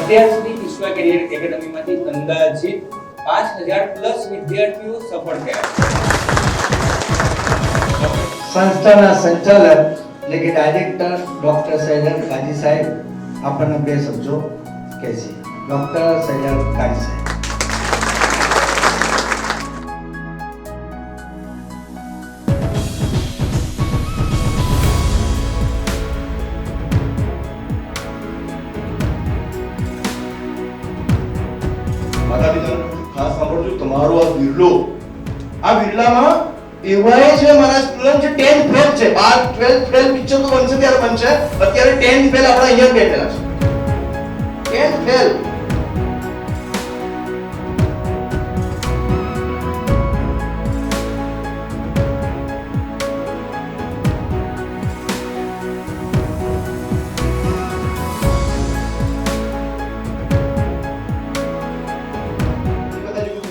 અત્યાર સુધી વિશ્વ કેરિયર એકેડમીમાંથી અંદાજિત 5000+ વિદ્યાર્થીઓ સફળ થયા છે। સંસ્થાના સંચાલક એટલે કે ડાયરેક્ટર ડોક્ટર સૈયદ કાજી સાહેબ આપણને બે શબ્દો કહેશે। ડોક્ટર સૈયદ કાજી સાહેબ। માતા પિતાનો ખાસ સાંભળજો, તમારો આ બિરલામાં એવાય છે મારા સ્ટુડન્ટ જે 10th ફેલ છે, 12th ફેલ પિક્ચર તો બનશે ત્યારે બનશે, અત્યારે 10th ફેલ આપણા અહીંયા બેઠેલા છે। 10th ફેલ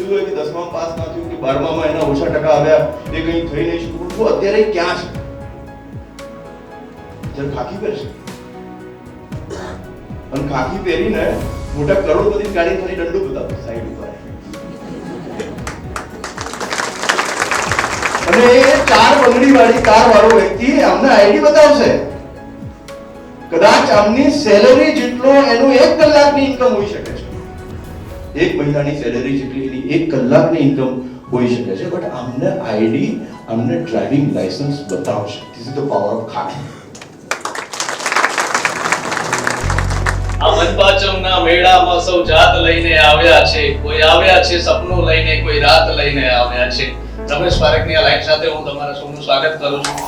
હોય કે 10મા પાસ ના થયું કે 12માં એના ઓછા ટકા આવ્યા, એ કંઈ થઈ નહીં શકતું, તો અત્યારે ક્યાં છે? જ્યારે ખાકી પહેરશે અને ખાકી પહેરીને મોટા કરોડપતિ ગાડી ખાલી દંડો બતાવે સાઈડ ઉપર, અને એ 4 બંગડી વાળી કાર વાળો વ્યક્તિ અમને આઈડી બતાવશે, કદાચ આમની સેલરી જેટલો એનું 1 કલાકની ઇન્કમ હોઈ શકે છે, 1 મહિનાની સેલરી જેટલી એની 1 કલાકની ઇન્કમ હોઈ શકે છે, બટ અમને આઈડી, અમને ડ્રાઇવિંગ લાયસન્સ બતાવશે। This is the power of khaki. આ મનપાચમના મેળામાં સૌ જાત લઈને આવ્યા છે, કોઈ આવ્યા છે સપનું લઈને, કોઈ રાત લઈને આવ્યા છે। રમેશ પારેખની આ લાઈન સાથે હું તમારા સૌનું સ્વાગત કરું છું।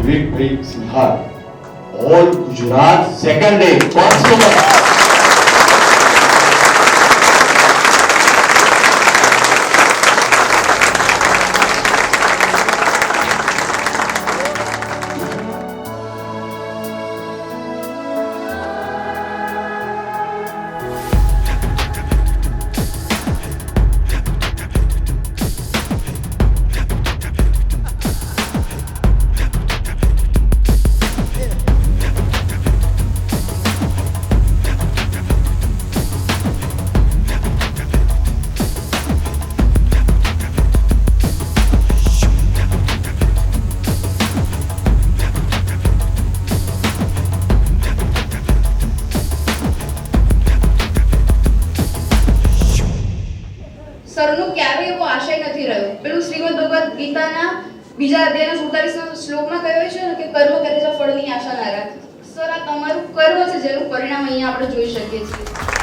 વિવેકભાઈ સિંહાર, ઓલ ગુજરાત સેકન્ડ ડે સરનું ક્યારેય એવો આશય નથી રહ્યો, પેલું શ્રીમદ ભગવદ ગીતાના બીજા અધ્યાયના 47મા શ્લોકમાં કહ્યું છે ને કે કર્મ કરે છે ફળની આશા ના રાખ। સર, આ તમારું કર્મ છે જેનું પરિણામ અહીંયા આપણે જોઈ શકીએ છીએ।